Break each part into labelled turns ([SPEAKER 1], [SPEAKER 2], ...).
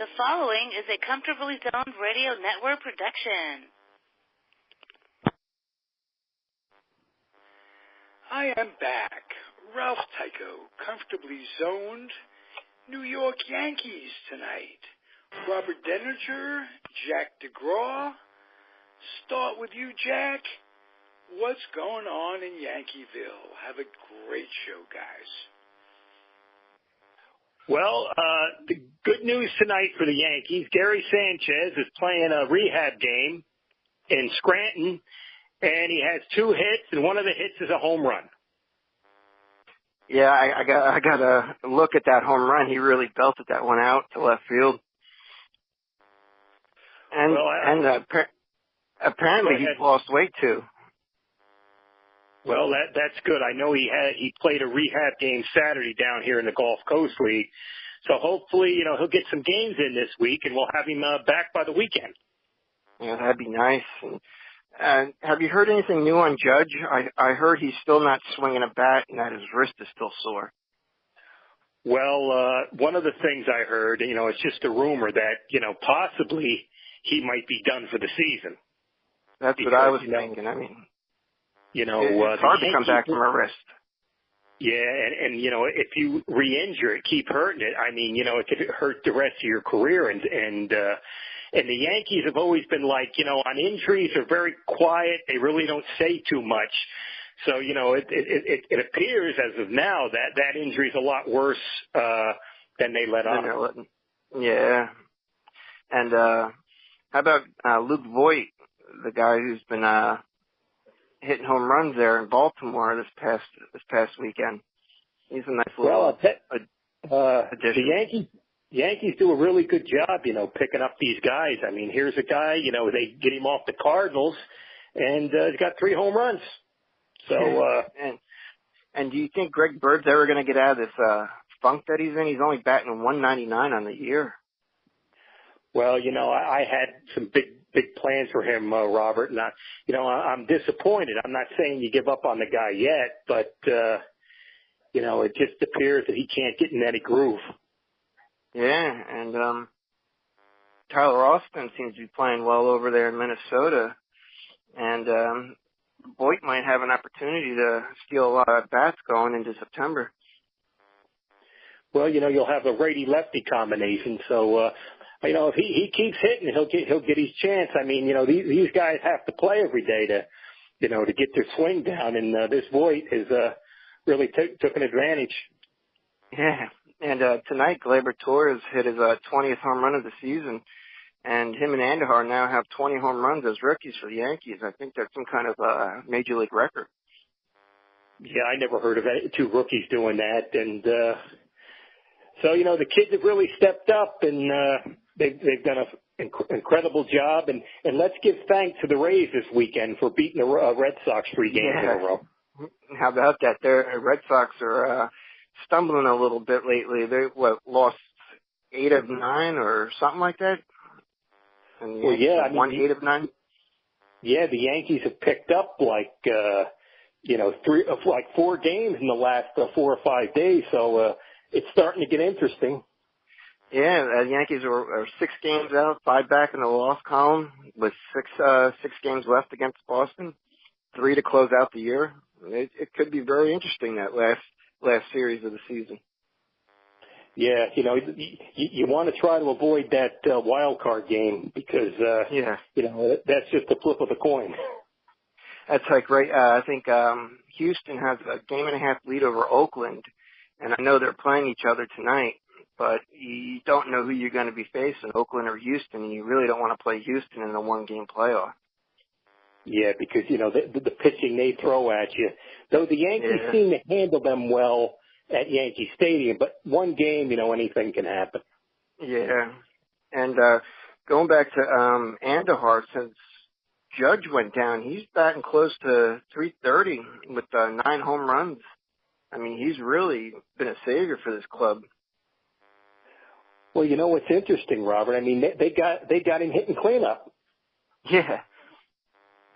[SPEAKER 1] The following is a Comfortably Zoned Radio Network production.
[SPEAKER 2] I am back. Ralph Tycho, Comfortably Zoned, New York Yankees tonight. Robert Deininger, Jack Degraw. Start with you, Jack. What's going on in Yankeeville? Have a great show, guys.
[SPEAKER 3] Well, the good news tonight for the Yankees, Gary Sanchez is playing a rehab game in Scranton, and he has 2 hits, and one of the hits is a home run.
[SPEAKER 4] Yeah, I got to look at that home run. He really belted that one out to left field. And apparently he's lost weight too.
[SPEAKER 3] Well, that's good. I know he played a rehab game Saturday down here in the Gulf Coast League. So hopefully, he'll get some games in this week, and we'll have him back by the weekend.
[SPEAKER 4] Yeah, that'd be nice. And have you heard anything new on Judge? I heard he's still not swinging a bat and that his wrist is still sore.
[SPEAKER 3] Well, one of the things I heard, it's just a rumor that, possibly he might be done for the season.
[SPEAKER 4] That's what I was thinking. I mean, it's hard to come back from a wrist.
[SPEAKER 3] Yeah, and if you re-injure it, keep hurting it, I mean, it could hurt the rest of your career. And the Yankees have always been like, on injuries, they're very quiet. They really don't say too much. So, it appears as of now that injury is a lot worse than they let on.
[SPEAKER 4] Yeah. And how about Luke Voit, the guy who's been hitting home runs there in Baltimore this past weekend? He's a nice little addition.
[SPEAKER 3] The Yankees do a really good job, picking up these guys. I mean, here's a guy, they get him off the Cardinals, and he's got 3 home runs. So,
[SPEAKER 4] and do you think Greg Bird's ever going to get out of this funk that he's in? He's only batting 199 on the year.
[SPEAKER 3] Well, I had some big plans for him, Robert, and I'm disappointed. I'm not saying you give up on the guy yet, but it just appears that he can't get in any groove.
[SPEAKER 4] Yeah, and Tyler Austin seems to be playing well over there in Minnesota, and Voit might have an opportunity to steal a lot of bats going into September.
[SPEAKER 3] Well, you'll have a righty-lefty combination, so if he keeps hitting, he'll get his chance. I mean, these guys have to play every day to get their swing down, and this Voit has really took an advantage.
[SPEAKER 4] Yeah. And tonight, Gleyber Torres hit his 20th home run of the season, and him and Andujar now have 20 home runs as rookies for the Yankees. I think that's some kind of major league record.
[SPEAKER 3] Yeah, I never heard of 2 rookies doing that. And so, the kids have really stepped up, and they've done an incredible job. And let's give thanks to the Rays this weekend for beating the Red Sox 3 games in a row.
[SPEAKER 4] How about that? The Red Sox are stumbling a little bit lately. They lost 8 of 9 or something like that. And
[SPEAKER 3] well, yeah,
[SPEAKER 4] won 8 of 9.
[SPEAKER 3] Yeah, the Yankees have picked up 4 games in the last 4 or 5 days. So it's starting to get interesting.
[SPEAKER 4] Yeah, the Yankees are 6 games out, 5 back in the loss column with 6 games left against Boston, 3 to close out the year. It could be very interesting, that last series of the season.
[SPEAKER 3] Yeah, you want to try to avoid that wild card game because that's just a flip of the coin.
[SPEAKER 4] That's right. I think Houston has a 1.5 lead over Oakland, and I know they're playing each other tonight, but you don't know who you're going to be facing, Oakland or Houston, and you really don't want to play Houston in a 1-game playoff. Yeah,
[SPEAKER 3] because, the pitching they throw at you. Though the Yankees seem to handle them well at Yankee Stadium, but 1 game, anything can happen.
[SPEAKER 4] Yeah. And going back to Andujar, since Judge went down, he's batting close to .330 with 9 home runs. I mean, he's really been a savior for this club.
[SPEAKER 3] Well, what's interesting, Robert? I mean, they got him hitting cleanup.
[SPEAKER 4] Yeah.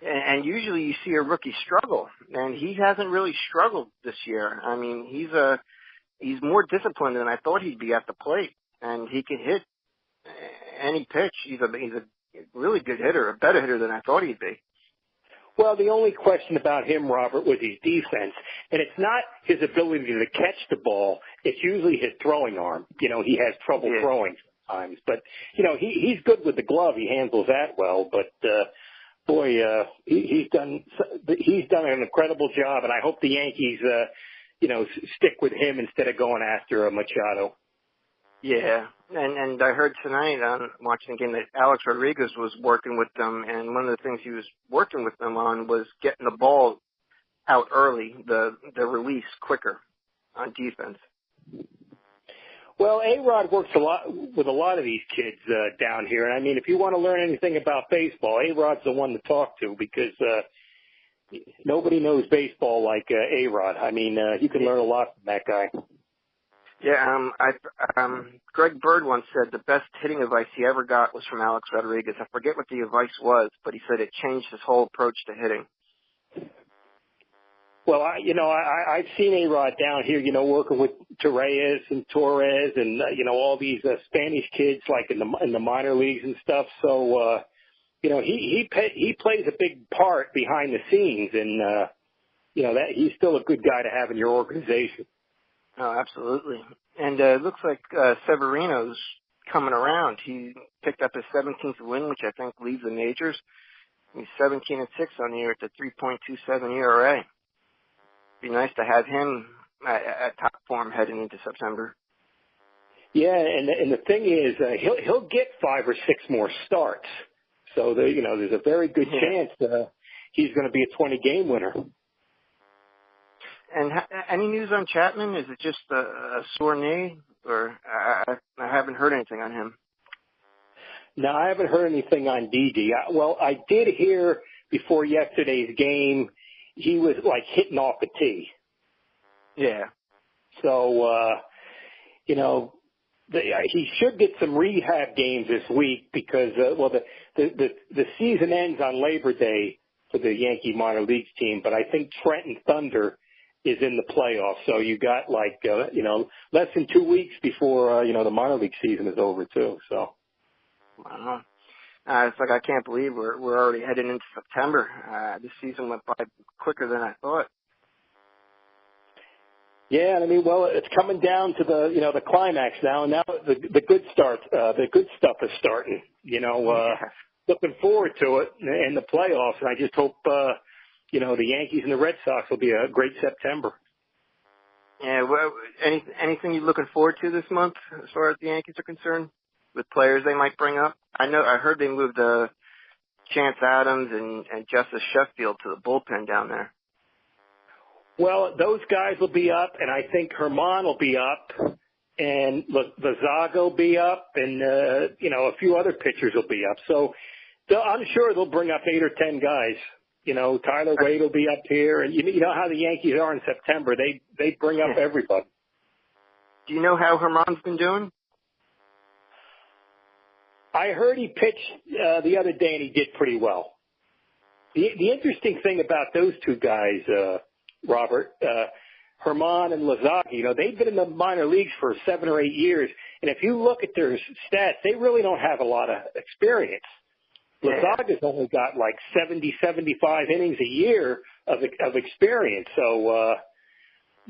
[SPEAKER 4] And usually you see a rookie struggle, and he hasn't really struggled this year. I mean, he's more disciplined than I thought he'd be at the plate, and he can hit. any pitch. He's a really good hitter, a better hitter than I thought he'd be.
[SPEAKER 3] Well, the only question about him, Robert, was his defense. And it's not his ability to catch the ball. It's usually his throwing arm. You know, he has trouble throwing sometimes. But, you know, he's good with the glove. He handles that well. But, he's done an incredible job. And I hope the Yankees, stick with him instead of going after Machado.
[SPEAKER 4] Yeah, and I heard tonight on watching the game that Alex Rodriguez was working with them, and one of the things he was working with them on was getting the ball out early, the release quicker on defense.
[SPEAKER 3] Well, A-Rod works a lot with a lot of these kids down here, and I mean, if you want to learn anything about baseball, A-Rod's the one to talk to because nobody knows baseball like A-Rod. I mean, you can learn a lot from that guy.
[SPEAKER 4] Yeah, Greg Bird once said the best hitting advice he ever got was from Alex Rodriguez. I forget what the advice was, but he said it changed his whole approach to hitting.
[SPEAKER 3] Well, I've seen A-Rod down here, working with Torres and Torres and, all these Spanish kids like in the minor leagues and stuff. So, he plays a big part behind the scenes and, that he's still a good guy to have in your organization.
[SPEAKER 4] Oh, absolutely. And it looks like Severino's coming around. He picked up his 17th win, which I think leads the majors. He's 17-6 on the year at the 3.27 ERA. Be nice to have him at top form heading into September.
[SPEAKER 3] Yeah, and the thing is, he'll get 5 or 6 more starts. So there's a very good chance he's going to be a 20-game winner.
[SPEAKER 4] And any news on Chapman? Is it just a sore knee, or I haven't heard anything on him?
[SPEAKER 3] No, I haven't heard anything on DD. Well, I did hear before yesterday's game he was like hitting off a tee. Yeah. So, he should get some rehab games this week because, the season ends on Labor Day for the Yankee minor leagues team, but I think Trenton Thunder is in the playoffs. So you got less than 2 weeks before, the minor league season is over too. So.
[SPEAKER 4] Wow. It's like I can't believe we're already heading into September. This season went by quicker than I thought. Yeah,
[SPEAKER 3] I mean, well, it's coming down to the climax now, and now the good stuff is starting. Looking forward to it and the playoffs, and I just hope the Yankees and the Red Sox will be a great September.
[SPEAKER 4] Yeah, well, anything you're looking forward to this month as far as the Yankees are concerned, with players they might bring up? I heard they moved Chance Adams and Justice Sheffield to the bullpen down there.
[SPEAKER 3] Well, those guys will be up, and I think Herman will be up, and Lazaga will be up, and, a few other pitchers will be up. So I'm sure they'll bring up 8 or 10 guys. Tyler Wade will be up here, and you know how the Yankees are in September. They bring up everybody.
[SPEAKER 4] Do you know how Herman's been doing?
[SPEAKER 3] I heard he pitched the other day, and he did pretty well. The interesting thing about those two guys, Robert, Herman and Lazaga, they've been in the minor leagues for 7 or 8 years, and if you look at their stats, they really don't have a lot of experience. Yeah. Lazaga's only got like 70, 75 innings a year of experience. So,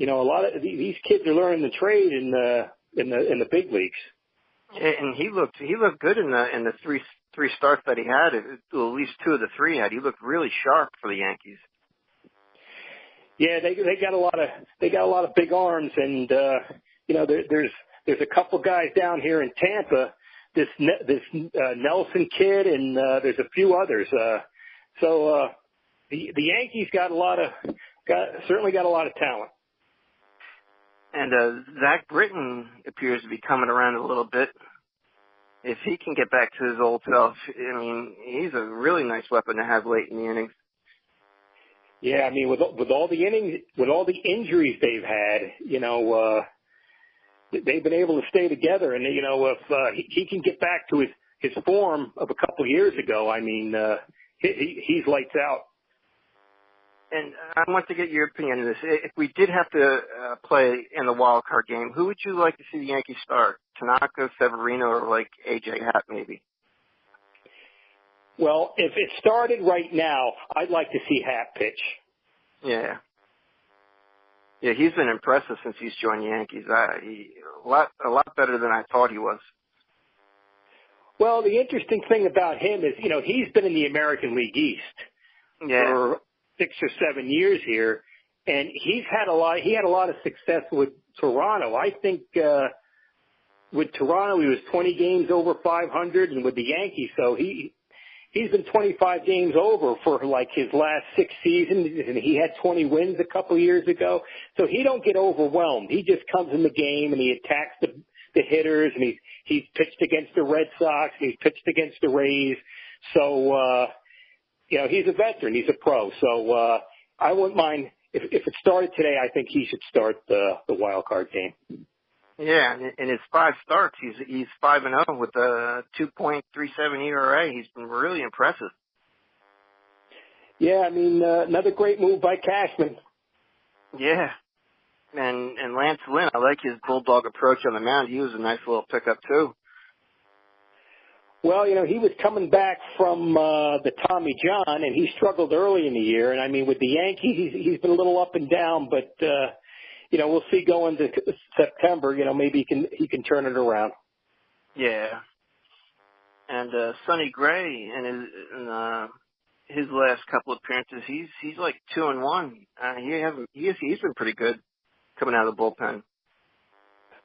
[SPEAKER 3] a lot of these kids are learning the trade in the big leagues.
[SPEAKER 4] And he looked good in the three starts that he had. At least 2 of the 3 he looked really sharp for the Yankees.
[SPEAKER 3] Yeah, they got a lot of big arms, and there's a couple guys down here in Tampa. This Nelson kid, and there's a few others. So the Yankees certainly got a lot of talent.
[SPEAKER 4] And Zach Britton appears to be coming around a little bit. If he can get back to his old self, I mean, he's a really nice weapon to have late in the innings.
[SPEAKER 3] Yeah, I mean, with all the injuries they've had, they've been able to stay together, and if he can get back to his form of a couple years ago, I mean, he's lights out.
[SPEAKER 4] And I want to get your opinion on this. If we did have to play in the wild card game, who would you like to see the Yankees start? Tanaka, Severino, or like A.J. Happ maybe?
[SPEAKER 3] Well, if it started right now, I'd like to see Happ pitch.
[SPEAKER 4] Yeah. Yeah, he's been impressive since he's joined the Yankees. A lot better than I thought he was.
[SPEAKER 3] Well, the interesting thing about him is, he's been in the American League East for 6 or 7 years here, and he had a lot of success with Toronto. I think with Toronto he was 20 games over 500, and with the Yankees, so he's been 25 games over for like his last 6 seasons, and he had 20 wins a couple years ago. So he don't get overwhelmed. He just comes in the game and he attacks the hitters, and he's pitched against the Red Sox, and he's pitched against the Rays. So he's a veteran. He's a pro. So I wouldn't mind if it started today. I think he should start the wild card game.
[SPEAKER 4] Yeah, in his 5 starts, he's 5-0 with a 2.37 ERA. He's been really impressive.
[SPEAKER 3] Yeah, I mean, another great move by Cashman.
[SPEAKER 4] Yeah, and Lance Lynn, I like his bulldog approach on the mound. He was a nice little pickup too.
[SPEAKER 3] Well, he was coming back from the Tommy John, and he struggled early in the year. And I mean, with the Yankees, he's been a little up and down, but we'll see going to September. Maybe he can turn it around.
[SPEAKER 4] Yeah. And Sonny Gray in his last couple of appearances, he's like 2-1. He's been pretty good coming out of the bullpen.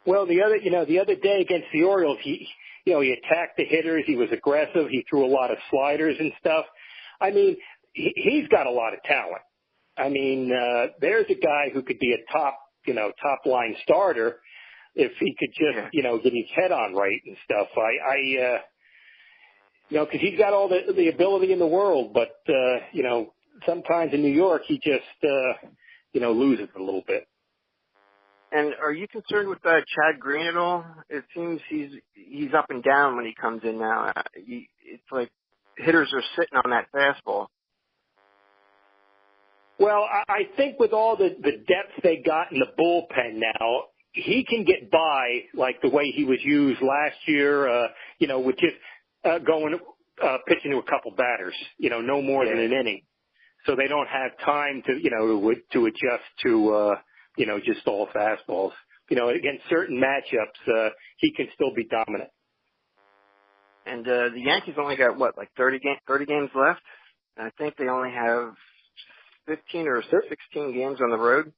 [SPEAKER 3] Well, the other day against the Orioles, he attacked the hitters. He was aggressive. He threw a lot of sliders and stuff. I mean, he's got a lot of talent. I mean, there's a guy who could be a top line starter if he could just, get his head on right and stuff. Because he's got all the ability in the world, but, sometimes in New York he just, loses a little bit.
[SPEAKER 4] And are you concerned with Chad Green at all? It seems he's up and down when he comes in now. It's like hitters are sitting on that fastball.
[SPEAKER 3] Well, I think with all the depth they got in the bullpen now, he can get by like the way he was used last year, with just pitching to a couple batters, no more than an inning. So they don't have time to adjust to, just all fastballs. Against certain matchups, he can still be dominant.
[SPEAKER 4] And the Yankees only got, 30 games left? I think they only have 15 or 16 games on the road.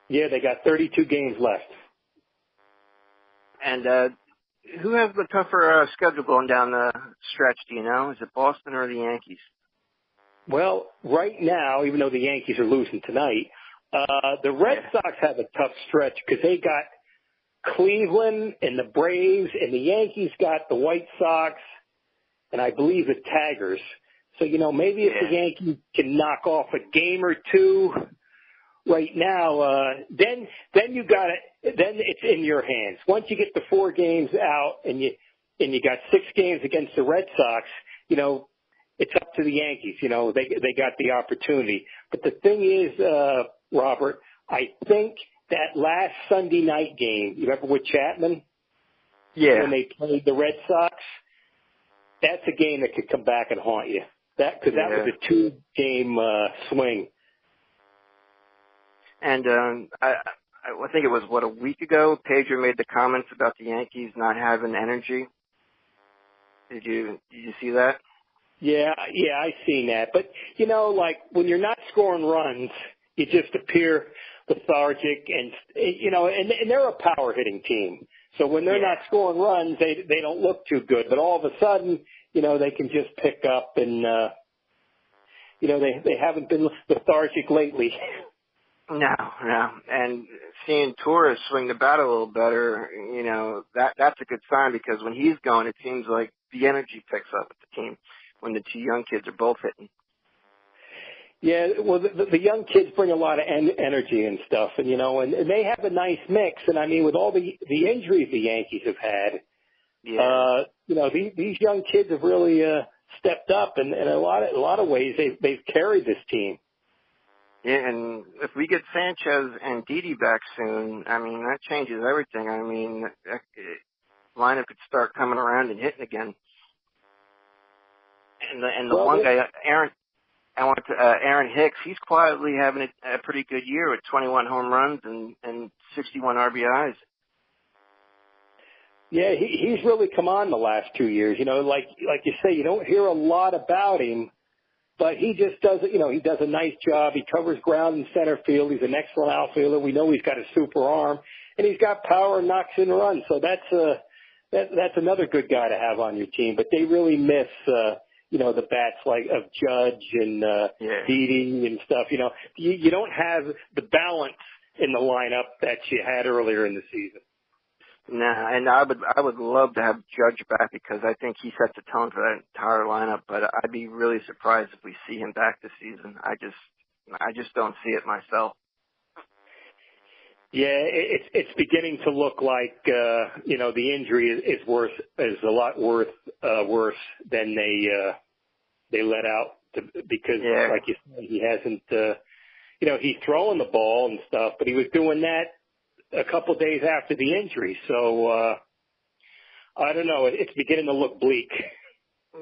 [SPEAKER 3] Yeah, they got 32 games left.
[SPEAKER 4] And who has the tougher schedule going down the stretch, do you know? Is it Boston or the Yankees?
[SPEAKER 3] Well, right now, even though the Yankees are losing tonight, the Red Sox have a tough stretch because they got Cleveland and the Braves, and the Yankees got the White Sox and I believe the Tigers. So, maybe if the Yankees can knock off a game or two right now, then you got it. Then it's in your hands. Once you get the 4 games out and you got 6 games against the Red Sox, it's up to the Yankees. They got the opportunity. But the thing is, Robert, I think that last Sunday night game, you remember with Chapman?
[SPEAKER 4] Yeah.
[SPEAKER 3] When they played the Red Sox, that's a game that could come back and haunt you. Because that was a 2-game swing. And
[SPEAKER 4] I think it was, a week ago, Pedro made the comments about the Yankees not having energy. Did you see that?
[SPEAKER 3] Yeah, I seen that. But, when you're not scoring runs, you just appear lethargic and they're a power hitting team. So when they're not scoring runs, they don't look too good. But all of a sudden, they can just pick up and, they haven't been lethargic lately.
[SPEAKER 4] No. And seeing Torres swing the bat a little better, that's a good sign because when he's going, it seems like the energy picks up at the team when the 2 young kids are both hitting.
[SPEAKER 3] Yeah, well, the young kids bring a lot of energy and stuff, and and they have a nice mix. And I mean, with all the injuries the Yankees have had, these young kids have really stepped up, and in a lot of ways they've carried this team.
[SPEAKER 4] Yeah, and if we get Sanchez and Didi back soon, I mean, that changes everything. I mean, lineup could start coming around and hitting again. And the one guy, Aaron Hicks, he's quietly having a pretty good year with 21 home runs and 61 RBIs.
[SPEAKER 3] Yeah, he's really come on the last 2 years. You know, like you say, you don't hear a lot about him, but he just does it. You know, he does a nice job. He covers ground in center field. He's an excellent outfielder. We know he's got a super arm, and he's got power and knocks in runs. So that's another good guy to have on your team. But they really miss, you know, the bats like of Judge and Didi and stuff. You know, you don't have the balance in the lineup that you had earlier in the season.
[SPEAKER 4] Nah, and I would love to have Judge back because I think he sets the tone for that entire lineup. But I'd be really surprised if we see him back this season. I just don't see it myself.
[SPEAKER 3] Yeah, it's beginning to look like you know, the injury is a lot worse than they let out because like you said, he hasn't you know, he's throwing the ball and stuff, but he was doing that a couple days after the injury. So I don't know, it's beginning to look bleak.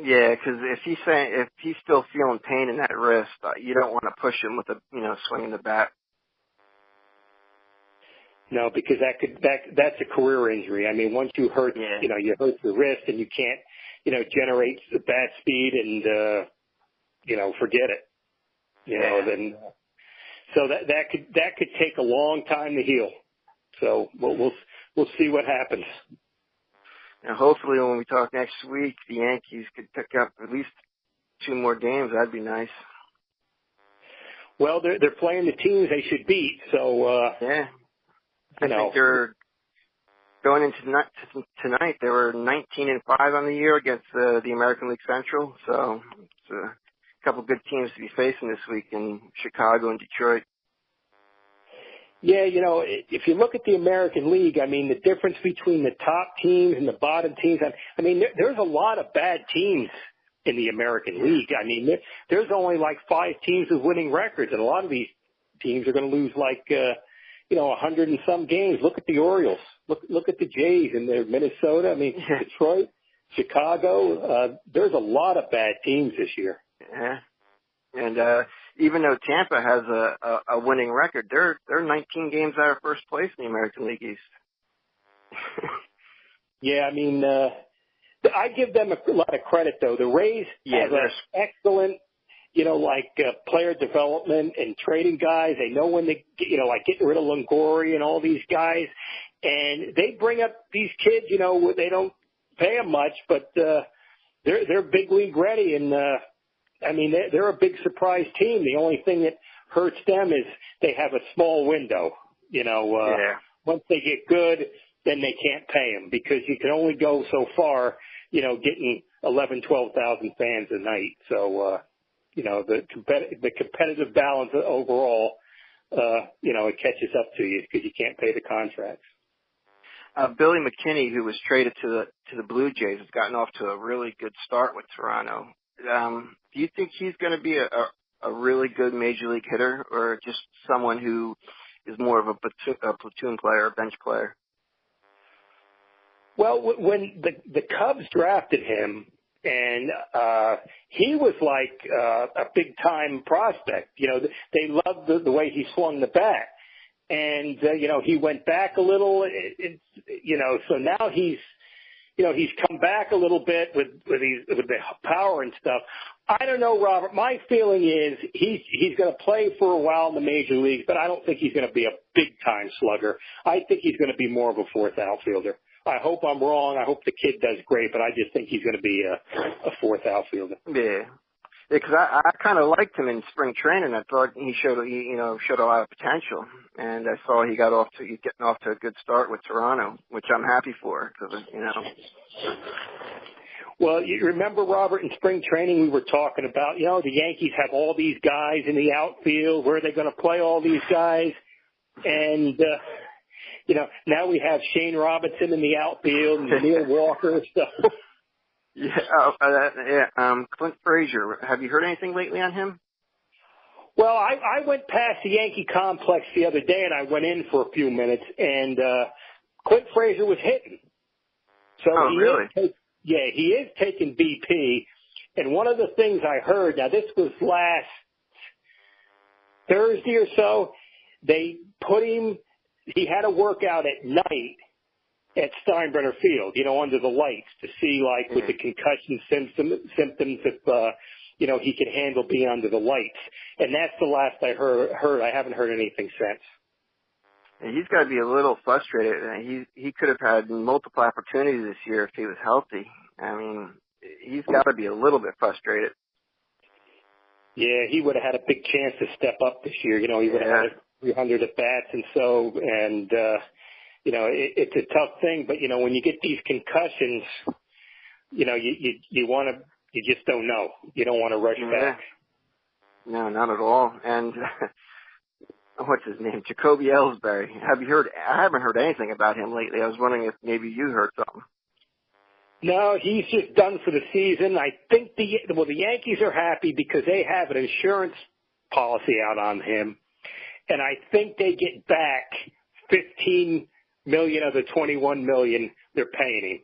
[SPEAKER 4] Yeah, because if he's still feeling pain in that wrist, you don't want to push him with swinging the bat.
[SPEAKER 3] No, because that's a career injury. I mean, once you hurt, you know, you hurt the wrist and you can't, you know, generate the bat speed and, you know, forget it. You know, then, so that could take a long time to heal. So we'll see what happens.
[SPEAKER 4] And hopefully when we talk next week, the Yankees could pick up at least 2 more games. That'd be nice.
[SPEAKER 3] Well, they're playing the teams they should beat. So,
[SPEAKER 4] I think they're going into tonight. They were 19-5 on the year against the American League Central. So it's a couple good teams to be facing this week in Chicago and Detroit.
[SPEAKER 3] Yeah, you know, if you look at the American League, I mean, the difference between the top teams and the bottom teams, I mean, there's a lot of bad teams in the American League. I mean, there's only like 5 teams with winning records, and a lot of these teams are going to lose like, you know, 100 and some games. Look at the Orioles. Look at the Jays and Minnesota. I mean, Detroit, Chicago. There's a lot of bad teams this year.
[SPEAKER 4] Yeah. And even though Tampa has a winning record, they're 19 games out of first place in the American League East.
[SPEAKER 3] Yeah, I mean, I give them a lot of credit, though. The Rays have an excellent, you know, like player development and trading guys. They know when they, you know, like getting rid of Longoria and all these guys. And they bring up these kids, you know, they don't pay them much, but they're big league ready. And, I mean, they're a big surprise team. The only thing that hurts them is they have a small window. You know, once they get good, then they can't pay them because you can only go so far, you know, getting 11, 12,000 fans a night. So, you know, the competitive balance overall, you know, it catches up to you because you can't pay the contracts.
[SPEAKER 4] Billy McKinney, who was traded to the Blue Jays, has gotten off to a really good start with Toronto. Do you think he's going to be a really good major league hitter, or just someone who is more of a platoon player, a bench player? Well,
[SPEAKER 3] when the Cubs drafted him, and he was like a big time prospect. You know, they loved the way he swung the bat, and you know, he went back a little. You know, so now he's come back a little bit with the power and stuff. I don't know, Robert. My feeling is he's going to play for a while in the major leagues, but I don't think he's going to be a big time slugger. I think he's going to be more of a fourth outfielder. I hope I'm wrong. I hope the kid does great, but I just think he's going to be a fourth outfielder.
[SPEAKER 4] Yeah, because I kind of liked him in spring training. I thought he showed a lot of potential, and I saw he's getting off to a good start with Toronto, which I'm happy for because
[SPEAKER 3] Well, you remember, Robert, in spring training we were talking about, you know, the Yankees have all these guys in the outfield. Where are they going to play all these guys? And you know, now we have Shane Robinson in the outfield and Neil Walker. So,
[SPEAKER 4] Clint Frazier. Have you heard anything lately on him?
[SPEAKER 3] Well, I went past the Yankee complex the other day, and I went in for a few minutes, and Clint Frazier was hitting. So
[SPEAKER 4] really?
[SPEAKER 3] He is taking BP. And one of the things I heard, now this was last Thursday or so, they put him, he had a workout at night at Steinbrenner Field, under the lights to see, like, with the concussion symptoms if, he could handle being under the lights. And that's the last I heard. I haven't heard anything since.
[SPEAKER 4] And he's got to be a little frustrated. He could have had multiple opportunities this year if he was healthy. I mean, he's got to be a little bit frustrated.
[SPEAKER 3] Yeah, he would have had a big chance to step up this year. He would have had 300 at bats and it's a tough thing. But when you get these concussions, you just don't know. You don't want to rush back.
[SPEAKER 4] No, not at all. And what's his name? Jacoby Ellsbury. Have you heard? I haven't heard anything about him lately. I was wondering if maybe you heard something.
[SPEAKER 3] No, he's just done for the season. I think the Yankees are happy because they have an insurance policy out on him, and I think they get back $15 million of the $21 million they're paying him.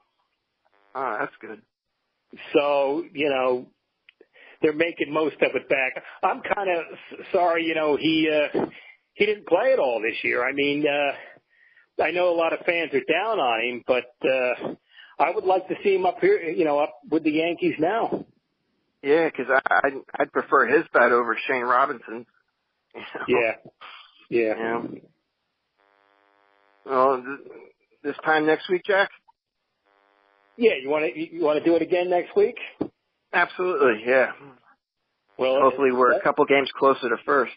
[SPEAKER 4] Oh, that's good.
[SPEAKER 3] So they're making most of it back. I'm kind of sorry, he didn't play at all this year. I mean, I know a lot of fans are down on him, but I would like to see him up here, up with the Yankees now.
[SPEAKER 4] Yeah, because I'd prefer his bat over Shane Robinson's.
[SPEAKER 3] Yeah.
[SPEAKER 4] Well, this time next week, Jack?
[SPEAKER 3] Yeah, you want to do it again next week?
[SPEAKER 4] Absolutely, yeah.
[SPEAKER 3] Well,
[SPEAKER 4] hopefully we're a couple games closer to first.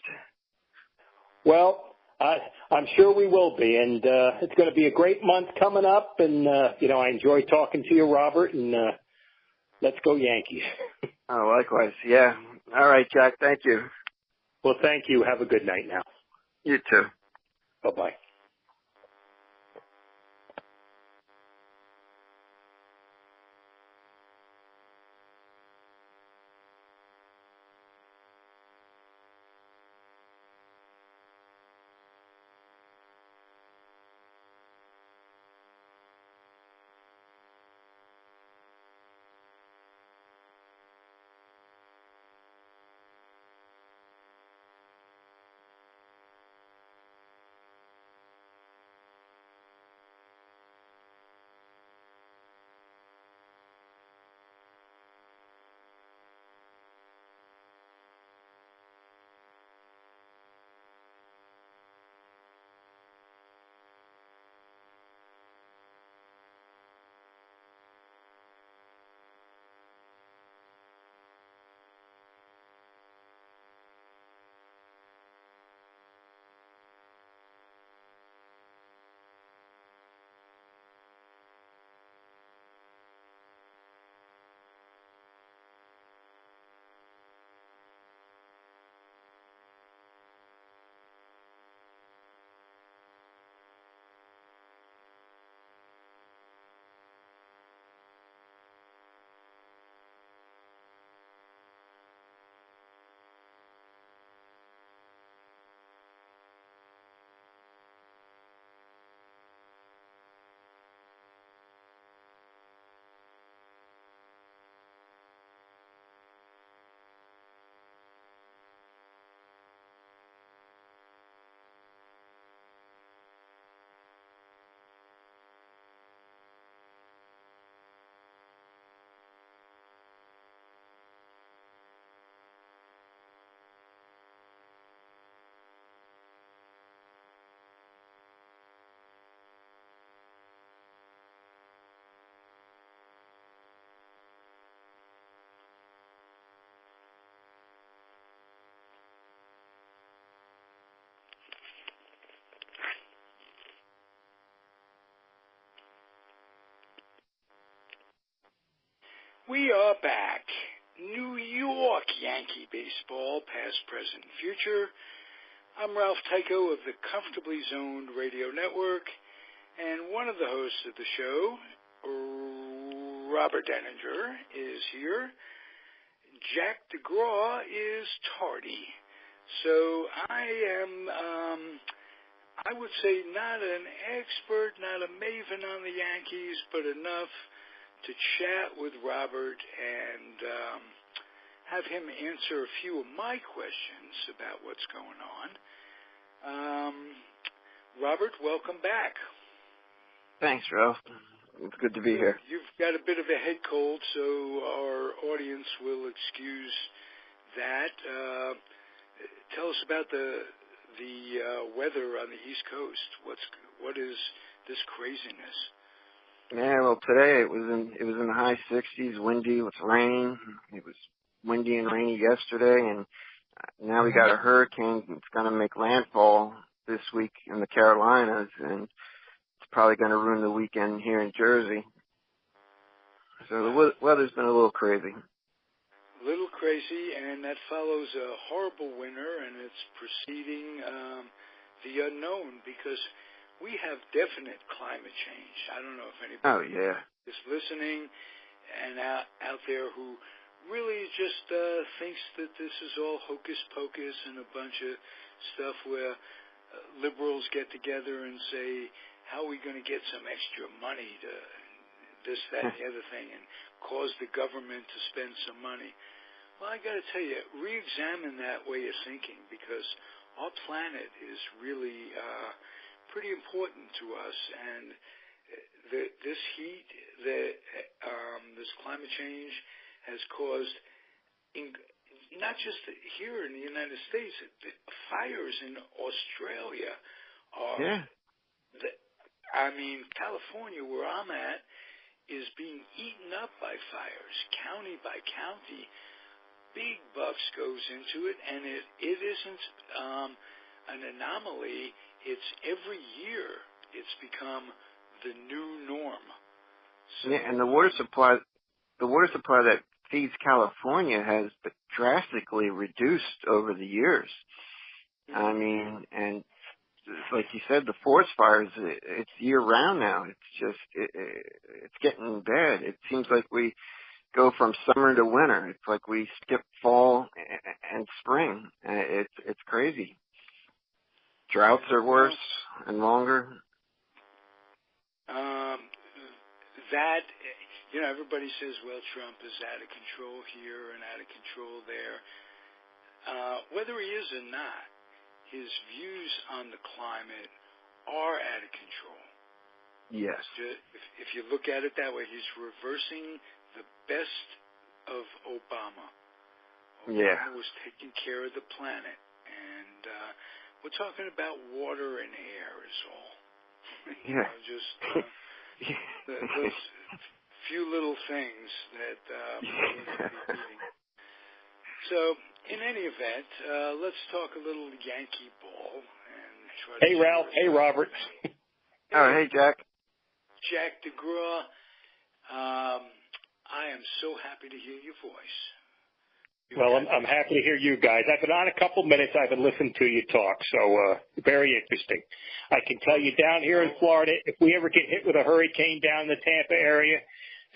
[SPEAKER 3] Well, I'm sure we will be, and it's going to be a great month coming up. And I enjoy talking to you, Robert. And let's go Yankees.
[SPEAKER 4] Oh, likewise, yeah. All right, Jack. Thank you.
[SPEAKER 3] Well, thank you. Have a good night now.
[SPEAKER 4] You too.
[SPEAKER 3] Bye-bye.
[SPEAKER 2] We are back. New York Yankee baseball, past, present, future. I'm Ralph Tycho of the Comfortably Zoned Radio Network, and one of the hosts of the show, Robert Deininger, is here. Jack Degraw is tardy. So I am, I would say, not an expert, not a maven on the Yankees, but enough to chat with Robert and have him answer a few of my questions about what's going on. Robert, welcome back.
[SPEAKER 4] Thanks, Ralph. It's good to be here.
[SPEAKER 2] You've got a bit of a head cold, so our audience will excuse that. Tell us about the weather on the East Coast. What is this craziness?
[SPEAKER 4] Yeah, well, today it was in the high 60s, windy with rain. It was windy and rainy yesterday, and now we got a hurricane that's going to make landfall this week in the Carolinas, and it's probably going to ruin the weekend here in Jersey. So the weather's been a little crazy.
[SPEAKER 2] A little crazy, and that follows a horrible winter, and it's preceding the unknown, because we have definite climate change. I don't know if anybody is listening and out there who really just thinks that this is all hocus pocus and a bunch of stuff where liberals get together and say, how are we going to get some extra money to this, that, and the other thing, and cause the government to spend some money? Well, I got to tell you, re-examine that way of thinking, because our planet is really pretty important to us, and this heat, this climate change has caused, not just here in the United States, fires in Australia are, I mean, California, where I'm at, is being eaten up by fires, county by county. Big bucks goes into it, and it isn't an anomaly. It's every year. It's become the new norm. So,
[SPEAKER 4] and the water supply that feeds California has drastically reduced over the years. I mean, and like you said, the forest fires, it's year round now. It's just, it's getting bad. It seems like we go from summer to winter. It's like we skip fall and spring. It's crazy. Droughts are worse and longer.
[SPEAKER 2] That, you know, everybody says, well, Trump is out of control here and out of control there. Whether he is or not, his views on the climate are out of control.
[SPEAKER 4] Yes.
[SPEAKER 2] If you look at it that way, he's reversing the best of Obama. Obama was taking care of the planet, and we're talking about water and air is all. You know, just those few little things that we're going to be doing. So, in any event, let's talk a little Yankee ball. And try
[SPEAKER 3] hey, Ralph. Hey, Robert.
[SPEAKER 4] Hey, Jack.
[SPEAKER 2] Jack Degraw. I am so happy to hear your voice.
[SPEAKER 3] Well, I'm happy to hear you guys. I've been on a couple minutes. I've been listening to you talk, so very interesting. I can tell you down here in Florida, if we ever get hit with a hurricane down in the Tampa area,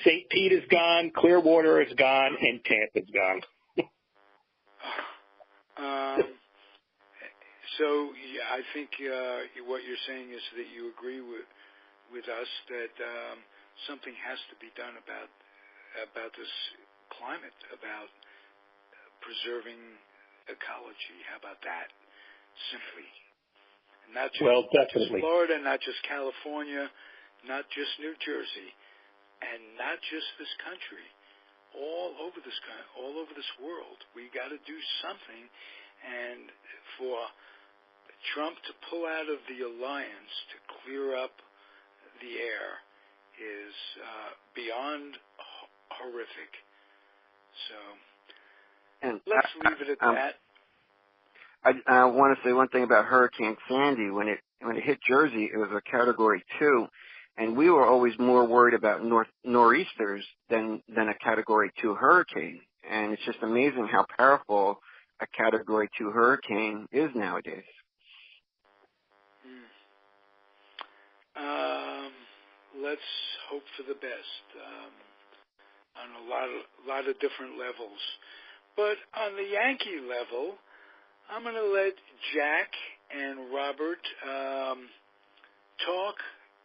[SPEAKER 3] St. Pete is gone, Clearwater is gone, and Tampa's gone.
[SPEAKER 2] So I think what you're saying is that you agree with us that something has to be done about this climate, about preserving ecology. How about that? Simply. Not just,
[SPEAKER 3] well,
[SPEAKER 2] not just
[SPEAKER 3] definitely.
[SPEAKER 2] Florida, not just California, not just New Jersey, and not just this country. All over this world, we got to do something. And for Trump to pull out of the alliance to clear up the air is beyond horrific. So let's leave it at that.
[SPEAKER 4] I want to say one thing about Hurricane Sandy. When it hit Jersey, it was a Category 2, and we were always more worried about nor'easters than a Category 2 hurricane. And it's just amazing how powerful a Category 2 hurricane is nowadays.
[SPEAKER 2] Let's hope for the best on a lot of different levels. But on the Yankee level, I'm going to let Jack and Robert talk.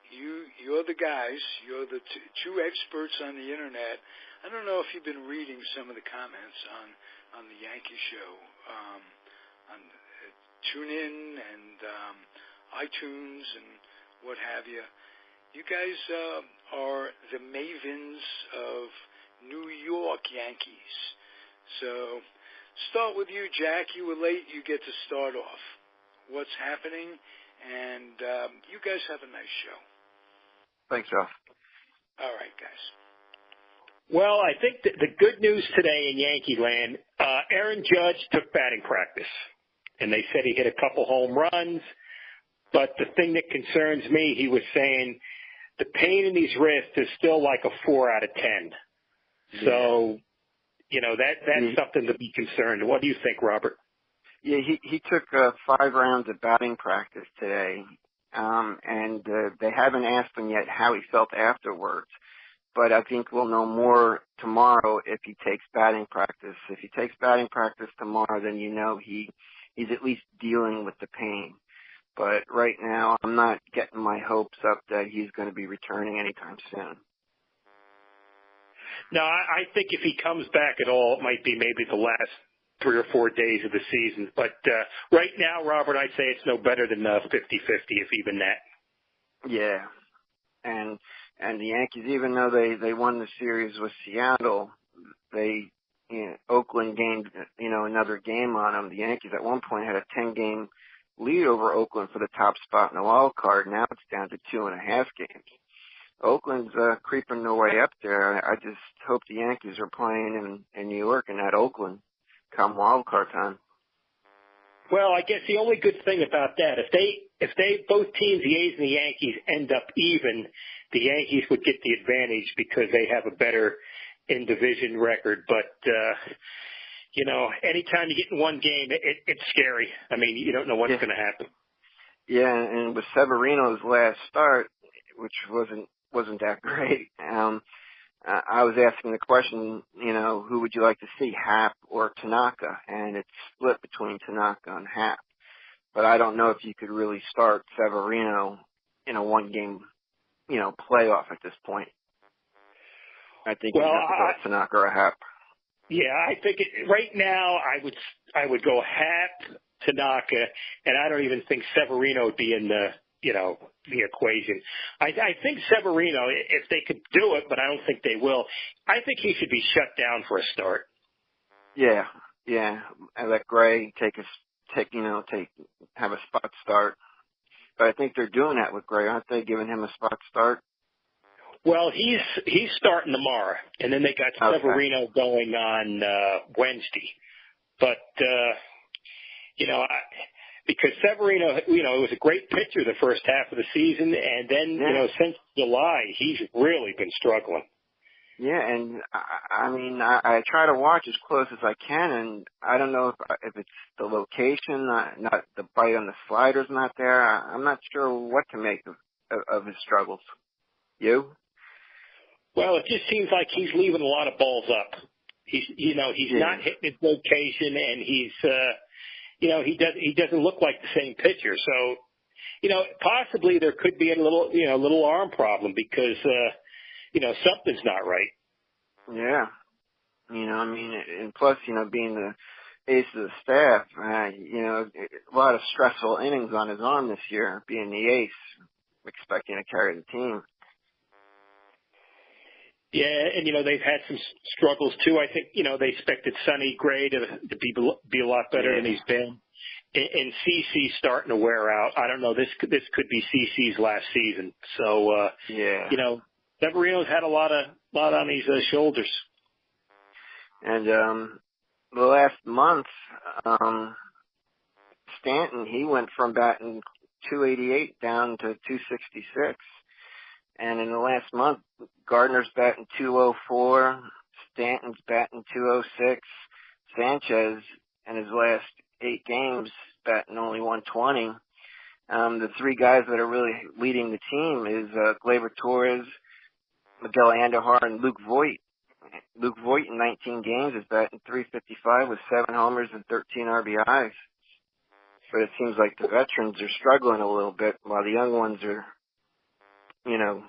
[SPEAKER 2] You're the guys. You're the two experts on the internet. I don't know if you've been reading some of the comments on the Yankee show, on TuneIn and iTunes and what have you. You guys are the mavens of New York Yankees. So start with you, Jack. You were late. You get to start off. What's happening? And you guys have a nice show.
[SPEAKER 4] Thanks, Ralph.
[SPEAKER 2] All right, guys.
[SPEAKER 3] Well, I think the good news today in Yankee land, Aaron Judge took batting practice, and they said he hit a couple home runs. But the thing that concerns me, he was saying the pain in these wrists is still like a 4 out of 10. Yeah. So, that's something to be concerned. What do you think, Robert?
[SPEAKER 4] Yeah, he took 5 rounds of batting practice today, and they haven't asked him yet how he felt afterwards. But I think we'll know more tomorrow if he takes batting practice. If he takes batting practice tomorrow, then he's at least dealing with the pain. But right now, I'm not getting my hopes up that he's going to be returning anytime soon.
[SPEAKER 3] No, I think if he comes back at all, it might be maybe the last 3 or 4 days of the season. But right now, Robert, I'd say it's no better than 50-50, if even that.
[SPEAKER 4] Yeah. And the Yankees, even though they won the series with Seattle, Oakland gained, another game on them. The Yankees at one point had a 10-game lead over Oakland for the top spot in the wild card. Now it's down to 2.5 games. Oakland's creeping their way up there. I just hope the Yankees are playing in New York and not Oakland come wild card time.
[SPEAKER 3] Well, I guess the only good thing about that, if they both teams, the A's and the Yankees, end up even, the Yankees would get the advantage because they have a better in-division record. But anytime you get in one game, it's scary. I mean, you don't know what's going to happen.
[SPEAKER 4] Yeah, and with Severino's last start, which wasn't that great, I was asking the question, who would you like to see, Happ or Tanaka? And it's split between Tanaka and Happ. But I don't know if you could really start Severino in a one-game, playoff at this point. I think you have to go Tanaka or Happ.
[SPEAKER 3] Yeah, I think right now I would go Happ, Tanaka, and I don't even think Severino would be in the equation. I think Severino, if they could do it, but I don't think they will, I think he should be shut down for a start.
[SPEAKER 4] Yeah. And let Gray have a spot start. But I think they're doing that with Gray, aren't they? Giving him a spot start?
[SPEAKER 3] Well, he's starting tomorrow, and then they got Severino going on Wednesday. But because Severino, was a great pitcher the first half of the season, and then since July he's really been struggling.
[SPEAKER 4] Yeah, and I try to watch as close as I can, and I don't know if it's the location, not the bite on the slider's not there. I'm not sure what to make of his struggles. You?
[SPEAKER 3] Well, it just seems like he's leaving a lot of balls up. He's not hitting his location, and he's he doesn't look like the same pitcher. So, possibly there could be a little arm problem because something's not right.
[SPEAKER 4] Yeah. And plus, being the ace of the staff, a lot of stressful innings on his arm this year, being the ace, expecting to carry the team.
[SPEAKER 3] Yeah, and they've had some struggles too. I think they expected Sonny Gray to be a lot better than he's been, and CC's starting to wear out. I don't know. This could be CC's last season. So Severino's had a lot on his shoulders.
[SPEAKER 4] And the last month, Stanton, he went from batting 288 down to 266. And in the last month, Gardner's batting 204, Stanton's batting 206, Sanchez in his last 8 games batting only 120. The 3 guys that are really leading the team is Gleyber Torres, Miguel Andujar, and Luke Voit. Luke Voit in 19 games is batting 355 with 7 homers and 13 RBIs. but it seems like the veterans are struggling a little bit while the young ones are,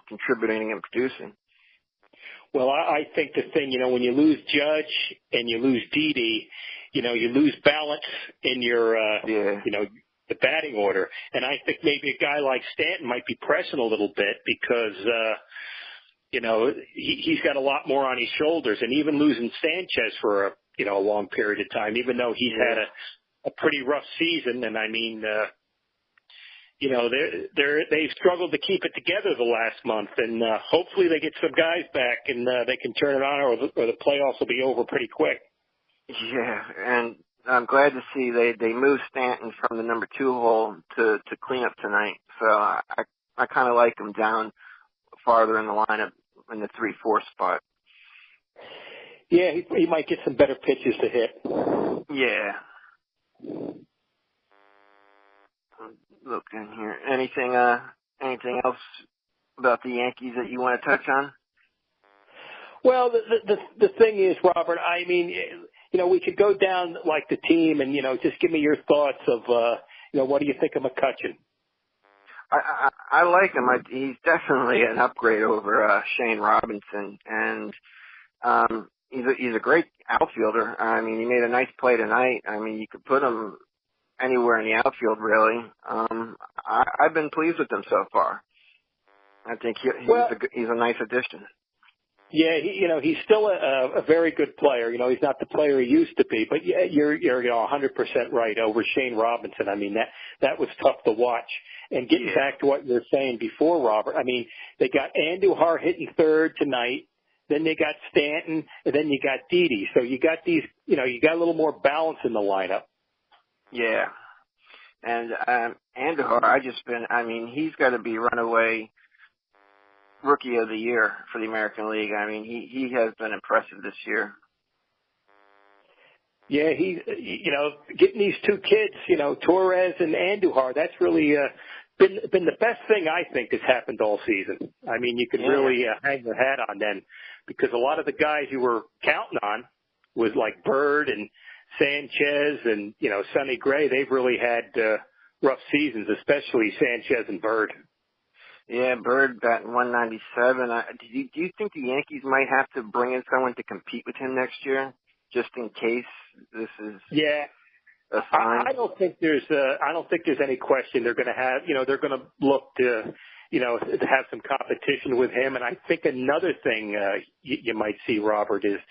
[SPEAKER 4] contributing and producing.
[SPEAKER 3] Well, I think the thing, when you lose Judge and you lose Didi, you lose balance in your, the batting order. And I think maybe a guy like Stanton might be pressing a little bit because, he's got a lot more on his shoulders. And even losing Sanchez for a long period of time, even though he's had a pretty rough season. And I mean, they've struggled to keep it together the last month, and hopefully they get some guys back and they can turn it on, or the playoffs will be over pretty quick.
[SPEAKER 4] Yeah, and I'm glad to see they moved Stanton from the number 2 hole to clean up tonight. So I kind of like him down farther in the lineup in the 3-4 spot.
[SPEAKER 3] Yeah, he might get some better pitches to hit.
[SPEAKER 4] Yeah. Look in here. Anything else about the Yankees that you want to touch on?
[SPEAKER 3] Well, the thing is, Robert, I mean, we could go down like the team and, just give me your thoughts of, what do you think of McCutchen?
[SPEAKER 4] I like him. He's definitely an upgrade over Shane Robinson, and he's a great outfielder. I mean, he made a nice play tonight. I mean, you could put him anywhere in the outfield, really. I've been pleased with him so far. I think he's a nice addition.
[SPEAKER 3] Yeah, he's still a very good player. He's not the player he used to be, but yeah, you're 100% right over Shane Robinson. I mean, that was tough to watch. And getting back to what you were saying before, Robert, I mean, they got Andujar hitting third tonight, then they got Stanton, and then you got Didi. So you got these, you got a little more balance in the lineup.
[SPEAKER 4] Yeah. And Andujar, he's got to be runaway Rookie of the Year for the American League. I mean, he has been impressive this year.
[SPEAKER 3] Yeah, getting these 2 kids, Torres and Andujar, that's really been the best thing I think that's happened all season. I mean, you could really hang your hat on them, because a lot of the guys you were counting on was like Bird and Sanchez and, Sonny Gray. They've really had rough seasons, especially Sanchez and Bird.
[SPEAKER 4] Yeah, Bird batting 197. Do you think the Yankees might have to bring in someone to compete with him next year, just in case this is a sign?
[SPEAKER 3] I don't think there's any question they're going to have. They're going to look to have some competition with him. And I think another thing you might see, Robert, is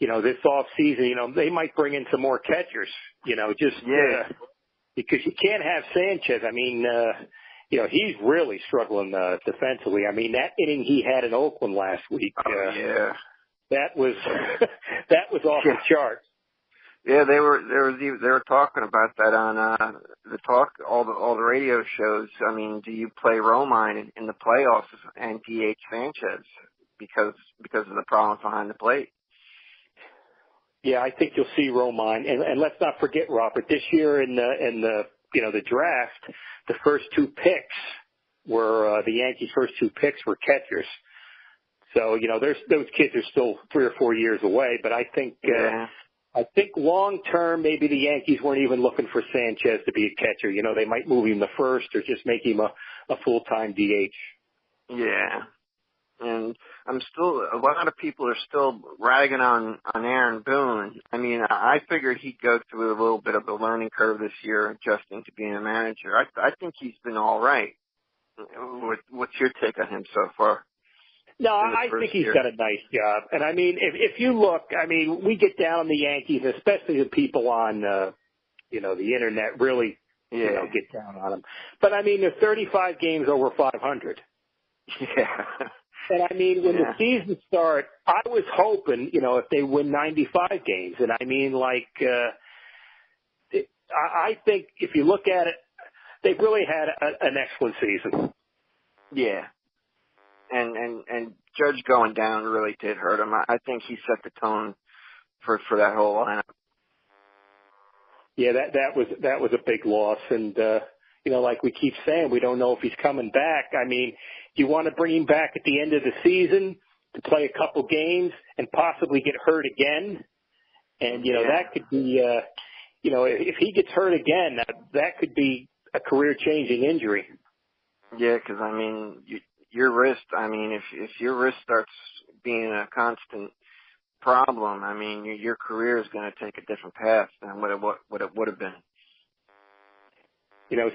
[SPEAKER 3] this off season, they might bring in some more catchers. Because you can't have Sanchez. I mean. He's really struggling defensively. I mean, that inning he had in Oakland last week, that was off the charts.
[SPEAKER 4] Yeah, they were talking about that on all the radio shows. I mean, do you play Romine in the playoffs and DH Sanchez because of the problems behind the plate?
[SPEAKER 3] Yeah, I think you'll see Romine, and let's not forget, Robert, this year in the draft, the first 2 picks were the Yankees' first 2 picks were catchers. So those kids are still 3 or 4 years away. But I think long term, maybe the Yankees weren't even looking for Sanchez to be a catcher. They might move him to first or just make him a full-time DH.
[SPEAKER 4] Yeah. And a lot of people are still ragging on Aaron Boone. I mean, I figured he'd go through a little bit of a learning curve this year, adjusting to being a manager. I think he's been all right. What's your take on him so far?
[SPEAKER 3] No, I think he's got a nice job. And I mean, if you look, I mean, we get down on the Yankees, especially the people on, the internet really, get down on them. But I mean, they're 35 games over 500.
[SPEAKER 4] Yeah.
[SPEAKER 3] And I mean, when the season started, I was hoping, if they win 95 games. And I mean, I think if you look at it, they've really had an excellent season.
[SPEAKER 4] Yeah. And Judge going down really did hurt him. I think he set the tone for that whole lineup.
[SPEAKER 3] Yeah, that was a big loss. And, like we keep saying, we don't know if he's coming back. I mean, you want to bring him back at the end of the season to play a couple games and possibly get hurt again. And, that could be, if he gets hurt again, that could be a career-changing injury.
[SPEAKER 4] Yeah, because, your wrist, if your wrist starts being a constant problem, your career is going to take a different path than what it would have been.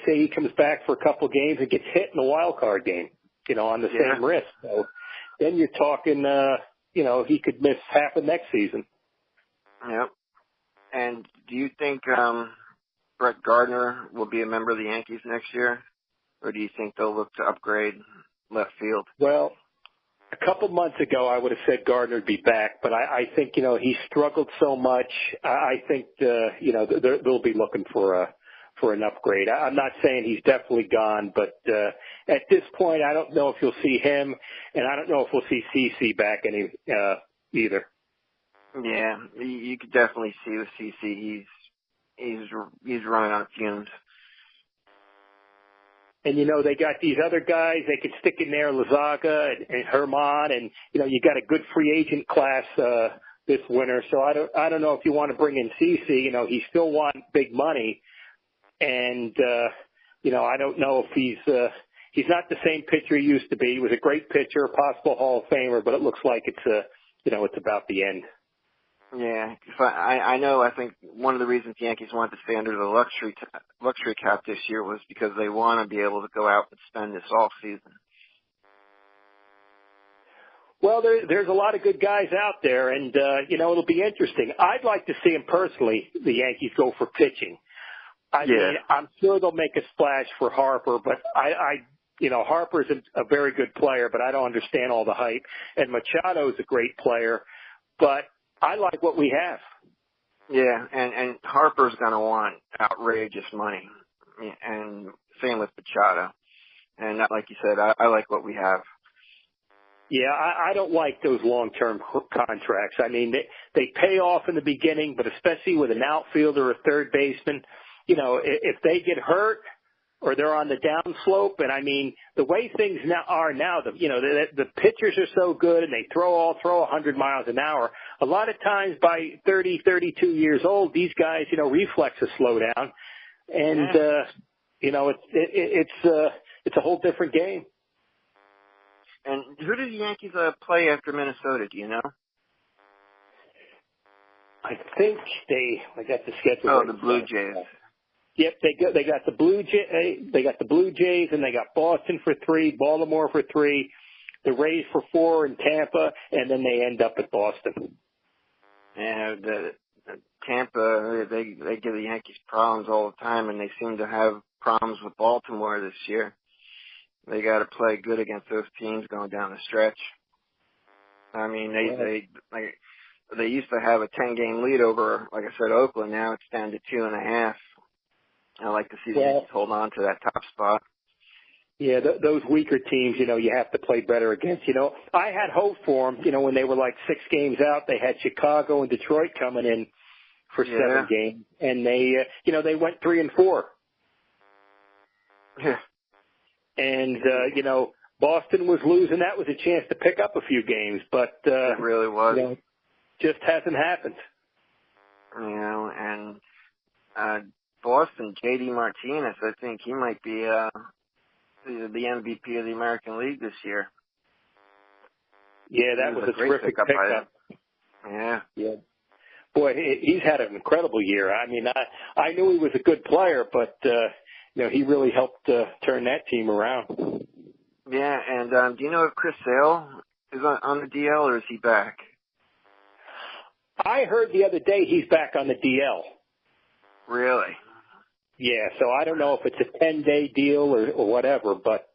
[SPEAKER 3] Say he comes back for a couple games and gets hit in the wild card game, on the same wrist. So then you're talking, he could miss half of next season.
[SPEAKER 4] Yep. And do you think Brett Gardner will be a member of the Yankees next year? Or do you think they'll look to upgrade left field?
[SPEAKER 3] Well, a couple months ago, I would have said Gardner would be back, but I think, he struggled so much. I think, they'll be looking for an upgrade. I'm not saying he's definitely gone, but at this point, I don't know if you'll see him, and I don't know if we'll see CeCe back either.
[SPEAKER 4] Yeah, you could definitely see with CeCe, he's running on fumes.
[SPEAKER 3] And, they got these other guys they could stick in there, Lazaga and Herman, and, you got a good free agent class this winter. So I don't know if you want to bring in CeCe. He still wants big money. And, I don't know if he's not the same pitcher he used to be. He was a great pitcher, possible Hall of Famer, but it looks like it's about the end.
[SPEAKER 4] Yeah, I think one of the reasons the Yankees wanted to stay under the luxury cap this year was because they want to be able to go out and spend this off season.
[SPEAKER 3] Well, there's a lot of good guys out there, and it'll be interesting. I'd like to see him personally, the Yankees, go for pitching. I mean, I'm sure they'll make a splash for Harper, but Harper's a very good player, but I don't understand all the hype. And Machado's a great player, but I like what we have.
[SPEAKER 4] Yeah, and Harper's going to want outrageous money, and same with Machado. And like you said, I like what we have.
[SPEAKER 3] Yeah, I don't like those long-term contracts. I mean, they pay off in the beginning, but especially with an outfielder or a third baseman, if they get hurt or they're on the downslope, and the way things are now, the pitchers are so good and they throw 100 miles an hour. A lot of times by 30, 32 years old, these guys, reflexes slow down, and it's a whole different game.
[SPEAKER 4] And who do the Yankees play after Minnesota? Do you know?
[SPEAKER 3] I think I got the schedule.
[SPEAKER 4] Oh, the Blue Jays.
[SPEAKER 3] Yep, they got the Blue Jays, and they got Boston for 3, Baltimore for 3, the Rays for 4 in Tampa, and then they end up at Boston.
[SPEAKER 4] Yeah, the Tampa, they give the Yankees problems all the time, and they seem to have problems with Baltimore this year. They got to play good against those teams going down the stretch. They used to have a 10-game lead over, like I said, Oakland. Now it's down to 2.5. I like to see the Yankees hold on to that top spot.
[SPEAKER 3] Yeah, those weaker teams, you have to play better against. I had hope for them, when they were like 6 games out. They had Chicago and Detroit coming in for 7 games, and they went 3-4.
[SPEAKER 4] Yeah.
[SPEAKER 3] And, Boston was losing. That was a chance to pick up a few games, but
[SPEAKER 4] it really was.
[SPEAKER 3] Just hasn't happened.
[SPEAKER 4] And Boston, J.D. Martinez, I think he might be the MVP of the American League this year.
[SPEAKER 3] Yeah, that was a terrific pickup. Yeah. Boy, he's had an incredible year. I knew he was a good player, but he really helped turn that team around.
[SPEAKER 4] Yeah, and do you know if Chris Sale is on the DL or is he back?
[SPEAKER 3] I heard the other day he's back on the DL.
[SPEAKER 4] Really?
[SPEAKER 3] Yeah, so I don't know if it's a 10-day deal or whatever, but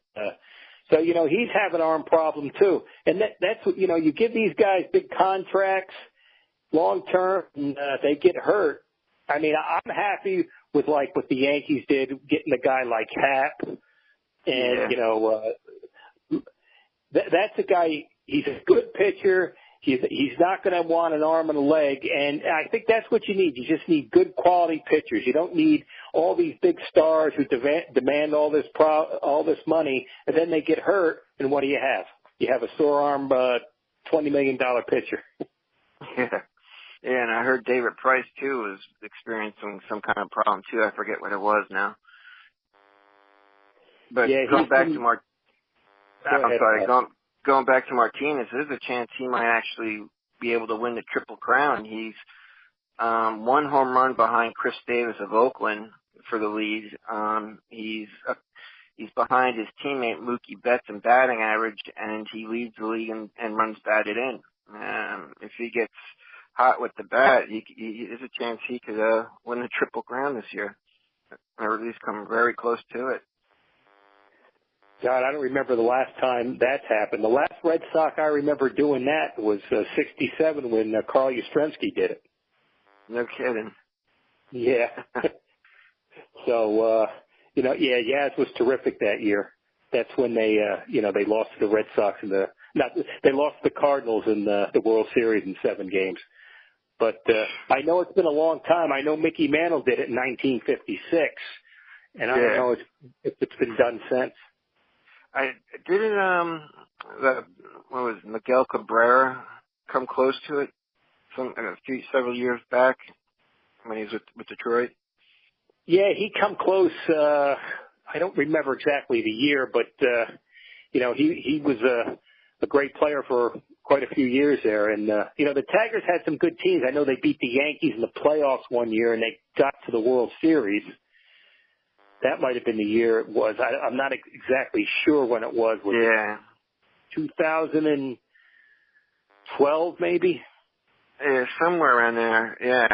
[SPEAKER 3] so he's having an arm problem too. And that's what you give these guys big contracts long term, and they get hurt. I'm happy with like what the Yankees did, getting a guy like Happ, and that's a guy. He's a good pitcher. He's not going to want an arm and a leg, and I think that's what you need. You just need good quality pitchers. You don't need all these big stars who demand all this money, and then they get hurt. And what do you have? You have a sore arm, $20 million pitcher.
[SPEAKER 4] Yeah, and I heard David Price, too, was experiencing some kind of problem, too. I forget what it was now. But
[SPEAKER 3] yeah,
[SPEAKER 4] going back to Martinez, there's a chance he might actually be able to win the Triple Crown. He's one home run behind Chris Davis of Oakland for the lead. He's behind his teammate Mookie Betts in batting average, and he leads the league and runs batted in. If he gets hot with the bat, there's a chance he could win the Triple Crown this year, or at least come very close to it.
[SPEAKER 3] God, I don't remember the last time that's happened. The last Red Sox I remember doing that was 67 when Carl Yastrzemski did it.
[SPEAKER 4] No kidding.
[SPEAKER 3] Yeah. So, Yaz was terrific that year. That's when they lost to the Red Sox they lost to the Cardinals in the World Series in 7 games. But I know it's been a long time. I know Mickey Mantle did it in 1956, and I don't know if it's been done since.
[SPEAKER 4] I didn't. Miguel Cabrera come close to it several years back when he was with Detroit?
[SPEAKER 3] Yeah, he come close. I don't remember exactly the year, but he was a great player for quite a few years there. And the Tigers had some good teams. I know they beat the Yankees in the playoffs one year, and they got to the World Series. That might have been the year it was. I'm not exactly sure when it was.
[SPEAKER 4] Yeah.
[SPEAKER 3] 2012, maybe?
[SPEAKER 4] Yeah, somewhere around there, yeah.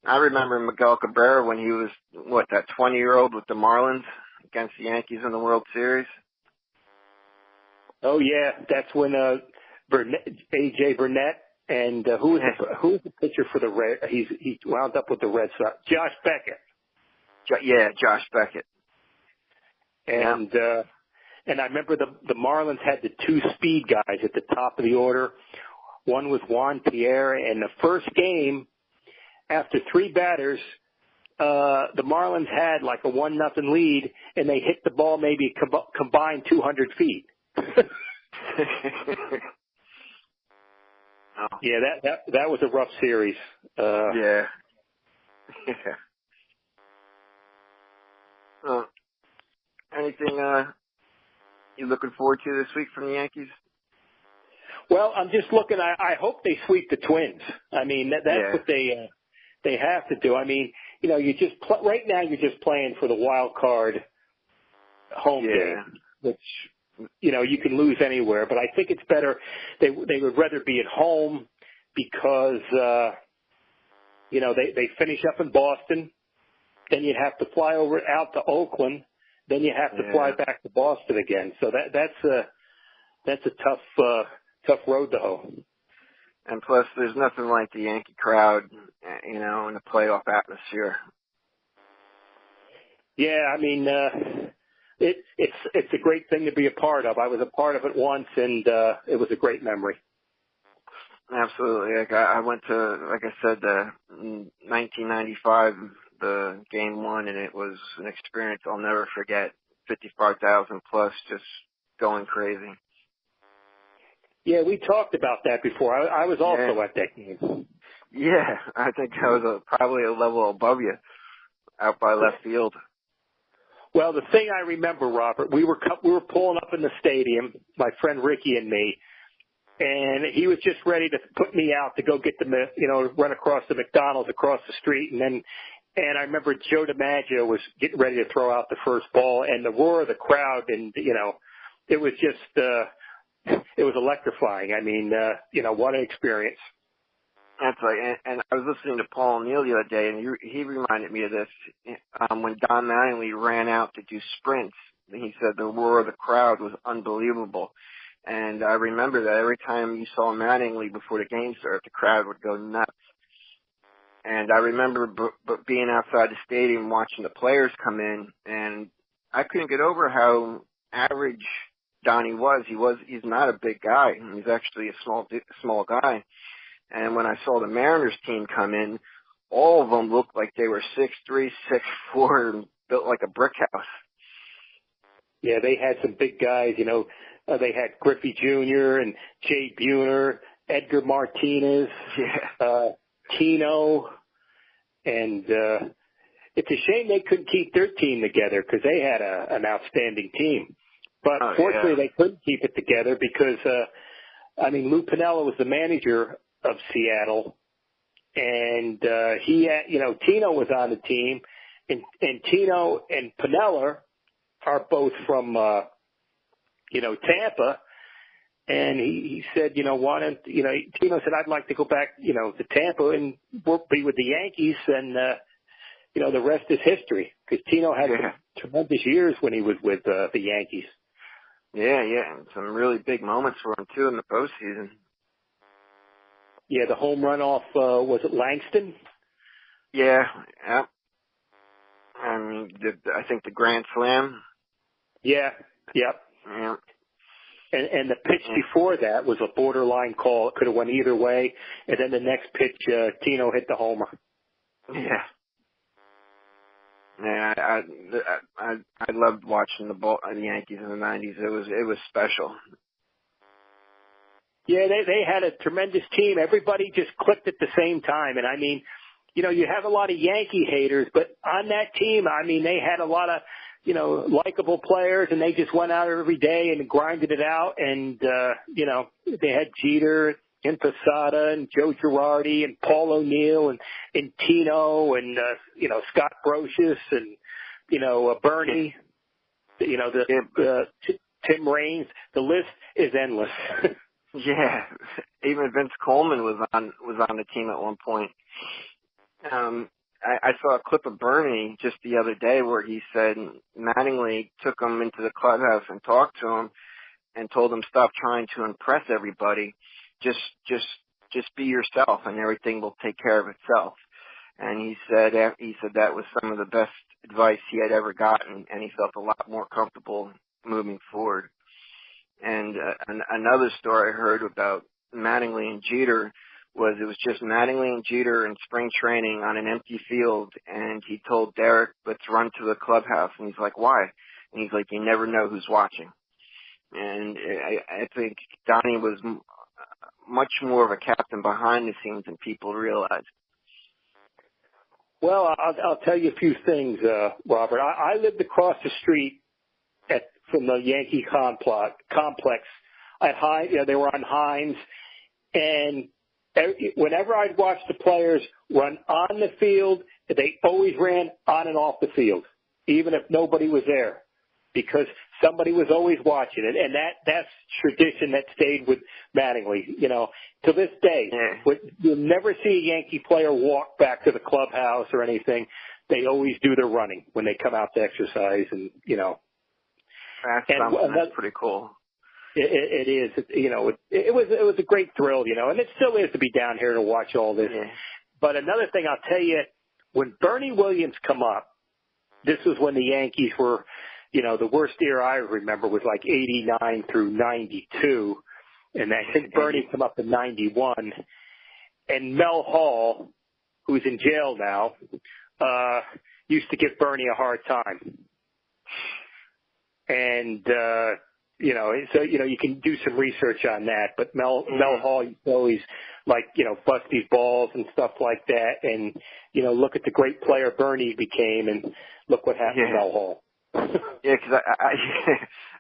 [SPEAKER 4] I remember Miguel Cabrera when he was, that 20-year-old with the Marlins against the Yankees in the World Series.
[SPEAKER 3] Oh, yeah. That's when A.J. Burnett and who was the pitcher for the Red? He wound up with the Red Sox. Josh Beckett.
[SPEAKER 4] Josh Beckett.
[SPEAKER 3] And I remember the Marlins had the 2 speed guys at the top of the order. One was Juan Pierre, and the first game, after 3 batters, the Marlins had like a 1-0 lead, and they hit the ball maybe combined 200 feet. Yeah, that was a rough series.
[SPEAKER 4] Yeah. Anything you looking forward to this week from the Yankees?
[SPEAKER 3] Well, I'm just looking. I hope they sweep the Twins. I mean, that's what they have to do. I mean, you just right now you're just playing for the wild card home game, which you can lose anywhere. But I think it's better. They would rather be at home because they finish up in Boston, then you have to fly out to Oakland, then you have to fly back to Boston again. So that's a tough road to hoe.
[SPEAKER 4] And plus, there's nothing like the Yankee crowd, in the playoff atmosphere.
[SPEAKER 3] Yeah, I mean, it's a great thing to be a part of. I was a part of it once, and it was a great memory.
[SPEAKER 4] Absolutely. I went to, like I said, 1995, the game 1, and it was an experience I'll never forget. 55,000 plus, just going crazy.
[SPEAKER 3] Yeah, we talked about that before. I was also at that game.
[SPEAKER 4] Yeah, I think I was probably a level above you, out by left field.
[SPEAKER 3] Well, the thing I remember, Robert, we were pulling up in the stadium, my friend Ricky and me, and he was just ready to put me out to go get run across the McDonald's across the street, and I remember Joe DiMaggio was getting ready to throw out the first ball, and the roar of the crowd, and it was just it was electrifying. I mean, what an experience.
[SPEAKER 4] That's right. And I was listening to Paul O'Neill the other day, and he reminded me of this. When Don Mattingly ran out to do sprints, he said the roar of the crowd was unbelievable. And I remember that every time you saw Mattingly before the game started, the crowd would go nuts. And I remember being outside the stadium watching the players come in, and I couldn't get over how average Donnie was. He's not a big guy. He's actually a small guy. And when I saw the Mariners team come in, all of them looked like they were 6'3", 6'4", and built like a brick house.
[SPEAKER 3] Yeah, they had some big guys. They had Griffey Jr. and Jay Buhner, Edgar Martinez.
[SPEAKER 4] Yeah.
[SPEAKER 3] Tino, and it's a shame they couldn't keep their team together because they had an outstanding team. But fortunately, they couldn't keep it together because, Lou Piniella was the manager of Seattle, and he had, Tino was on the team, and Tino and Piniella are both from, Tampa. And he said, why don't, Tino said, I'd like to go back, to Tampa and be with the Yankees. And, the rest is history because Tino had some tremendous years when he was with the Yankees.
[SPEAKER 4] Yeah, and some really big moments for him, too, in the postseason.
[SPEAKER 3] Yeah, the home run off, was it Langston?
[SPEAKER 4] Yeah. I think the Grand Slam.
[SPEAKER 3] Yeah.
[SPEAKER 4] Yeah.
[SPEAKER 3] And the pitch before that was a borderline call. It could have went either way. And then the next pitch, Tino hit the homer.
[SPEAKER 4] Yeah. Yeah, I loved watching the Yankees in the '90s. It was special.
[SPEAKER 3] Yeah, they had a tremendous team. Everybody just clicked at the same time. And you have a lot of Yankee haters, but on that team, they had a lot of likable players, and they just went out every day and grinded it out. And they had Jeter and Posada and Joe Girardi and Paul O'Neill and Tino and, Scott Brocious and, Bernie, Tim Raines. The list is endless.
[SPEAKER 4] Yeah. Even Vince Coleman was on the team at one point. I saw a clip of Bernie just the other day where he said Mattingly took him into the clubhouse and talked to him and told him stop trying to impress everybody. Just be yourself and everything will take care of itself. And he said that was some of the best advice he had ever gotten, and he felt a lot more comfortable moving forward. And another story I heard about Mattingly and Jeter was it was just Mattingly and Jeter in spring training on an empty field, and he told Derek, let's run to the clubhouse. And he's like, why? And he's like, you never know who's watching. And I think Donnie was much more of a captain behind the scenes than people realize.
[SPEAKER 3] Well, I'll tell you a few things, Robert. I lived across the street from the Yankee complex at they were on Hines, and whenever I'd watch the players run on the field, they always ran on and off the field, even if nobody was there, because somebody was always watching it. And that's tradition that stayed with Mattingly. To this day, you'll never see a Yankee player walk back to the clubhouse or anything. They always do their running when they come out to exercise, and
[SPEAKER 4] That's pretty cool.
[SPEAKER 3] It is. It was a great thrill, and it still is to be down here to watch all this.
[SPEAKER 4] Yeah.
[SPEAKER 3] But another thing I'll tell you, when Bernie Williams come up, this was when the Yankees were, the worst year I remember was like 89 through 92. And I think Bernie come up in 91. And Mel Hall, who's in jail now, used to give Bernie a hard time. And, so, you can do some research on that, but Mel Hall used to always bust these balls and stuff like that. And, look at the great player Bernie became, and look what happened to Mel Hall.
[SPEAKER 4] Yeah, because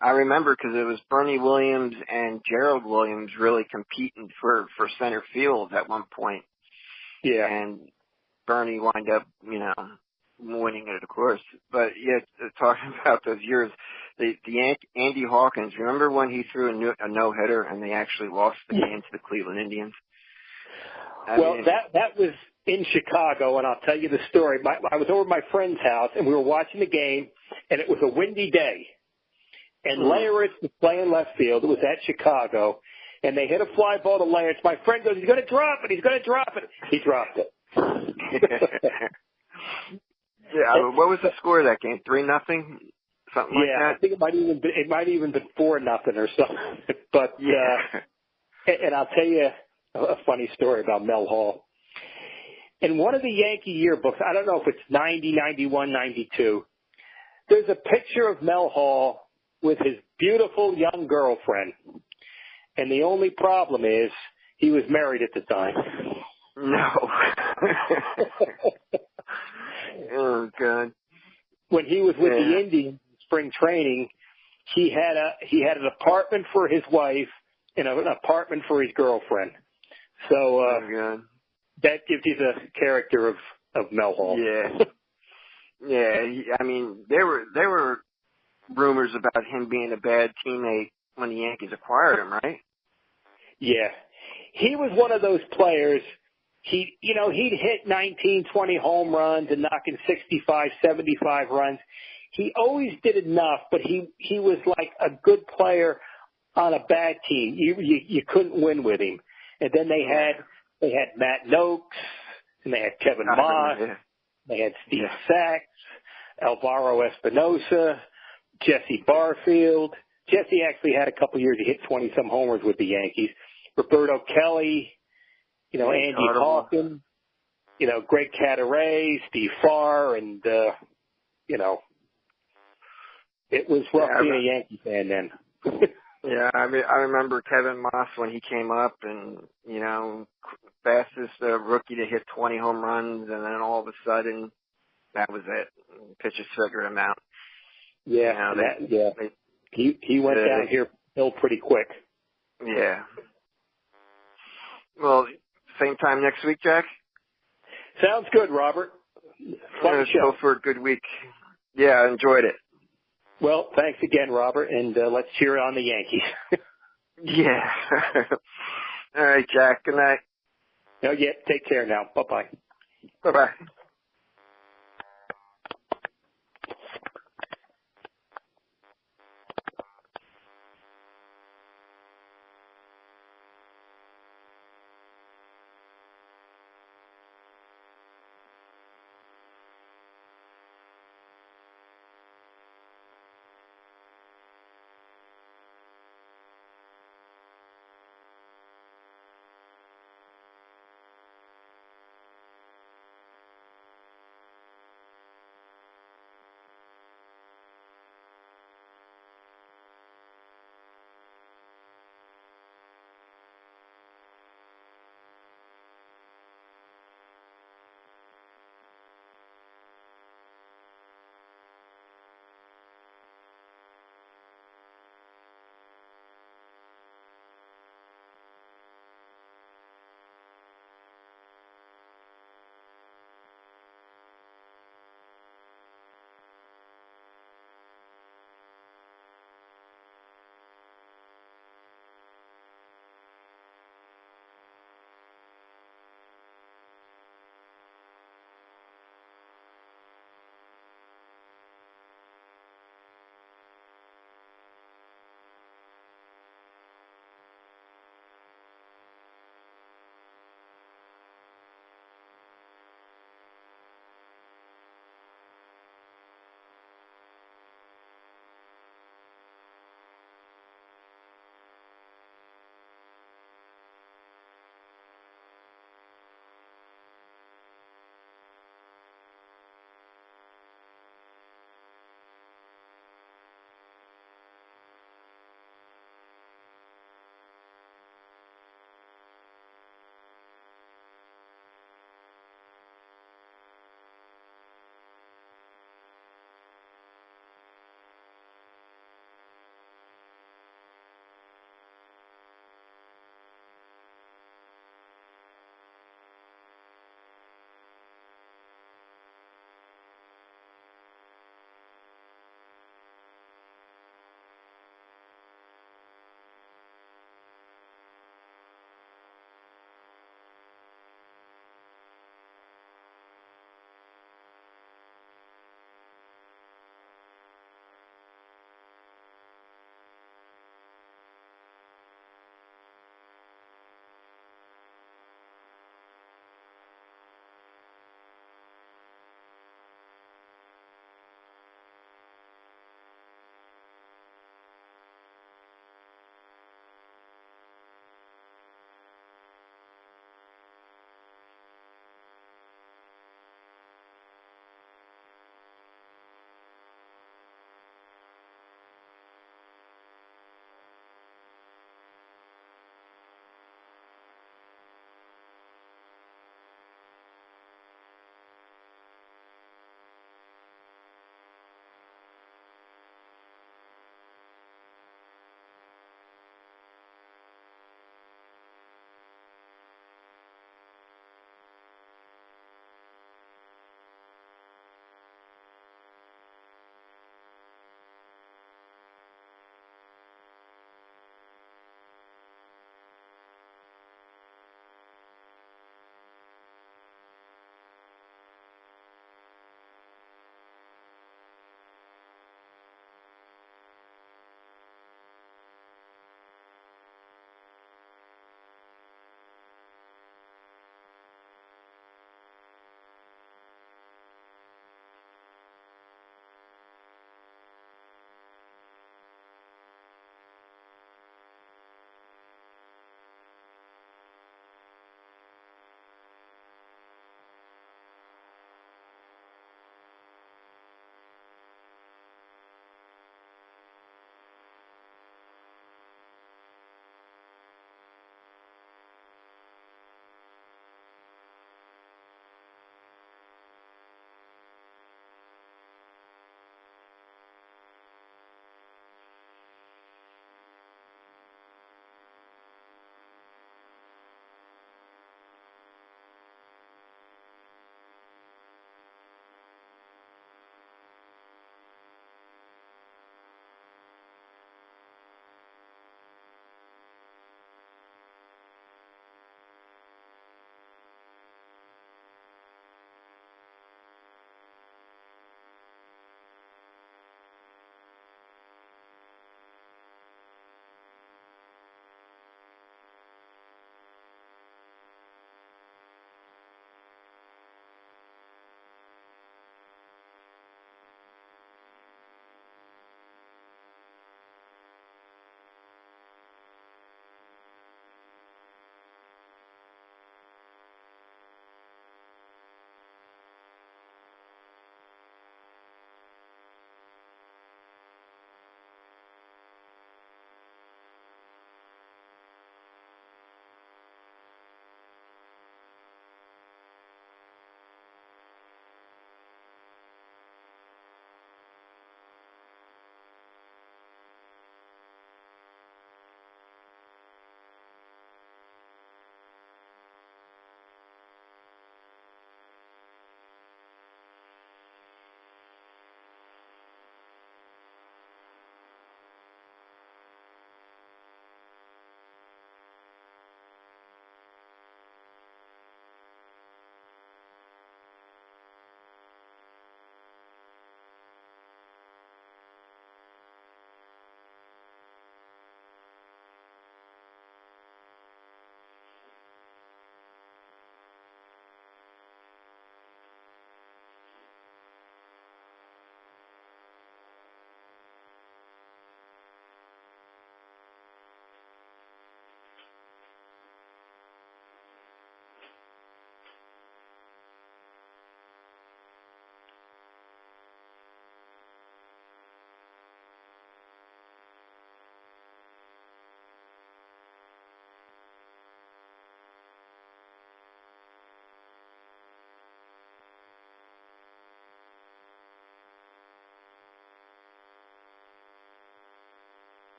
[SPEAKER 4] I remember because it was Bernie Williams and Gerald Williams really competing for center field at one point.
[SPEAKER 3] Yeah.
[SPEAKER 4] And Bernie wound up, winning it, of course. But yeah, talking about those years, the Andy Hawkins, remember when he threw a no-hitter and they actually lost the game to the Cleveland Indians?
[SPEAKER 3] That was in Chicago, and I'll tell you the story. I was over at my friend's house, and we were watching the game, and it was a windy day. And Leyritz was playing left field. It was at Chicago, and they hit a fly ball to Leyritz. My friend goes, he's going to drop it. He's going to drop it. He dropped it.
[SPEAKER 4] Yeah, what was the score of that game? 3-0? Something like that?
[SPEAKER 3] Yeah, I think it might even been 4-0 or something. But and I'll tell you a funny story about Mel Hall. In one of the Yankee yearbooks, I don't know if it's 90, 91, 92, there's a picture of Mel Hall with his beautiful young girlfriend. And the only problem is he was married at the time.
[SPEAKER 4] No. Oh, God.
[SPEAKER 3] When he was with the Indians in spring training, he had an apartment for his wife and an apartment for his girlfriend. So that gives you the character of Mel Hall.
[SPEAKER 4] Yeah. Yeah, I mean, there were rumors about him being a bad teammate when the Yankees acquired him, right?
[SPEAKER 3] Yeah. He was one of those players, he'd hit 19, 20 home runs and knocking 65, 75 runs. He always did enough, but he was like a good player on a bad team. You couldn't win with him. And then they had Matt Noakes, and they had Kevin Moss, they had Steve Sachs, Alvaro Espinosa, Jesse Barfield. Jesse actually had a couple years. He hit 20-some homers with the Yankees. Roberto Kelly, Andy Hawkins, Greg Cadaret, Steve Farr, and, it was rough being a Yankee fan then.
[SPEAKER 4] Yeah, I remember Kevin Moss when he came up and, fastest rookie to hit 20 home runs, and then all of a sudden, that was it. Pitchers figured him out.
[SPEAKER 3] Yeah, he went downhill pretty quick.
[SPEAKER 4] Yeah. Well, same time next week, Jack?
[SPEAKER 3] Sounds good, Robert. Fun show.
[SPEAKER 4] Go for a good week. Yeah, I enjoyed it.
[SPEAKER 3] Well, thanks again, Robert, and let's cheer on the Yankees.
[SPEAKER 4] Yeah. All right, Jack. Good night.
[SPEAKER 3] Oh, yeah. Take care now. Bye-bye.
[SPEAKER 4] Bye-bye.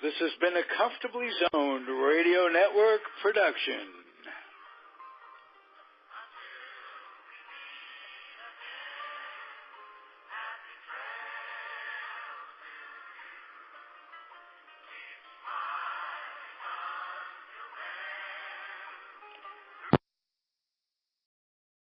[SPEAKER 2] This has been a Comfortably Zoned Radio Network production.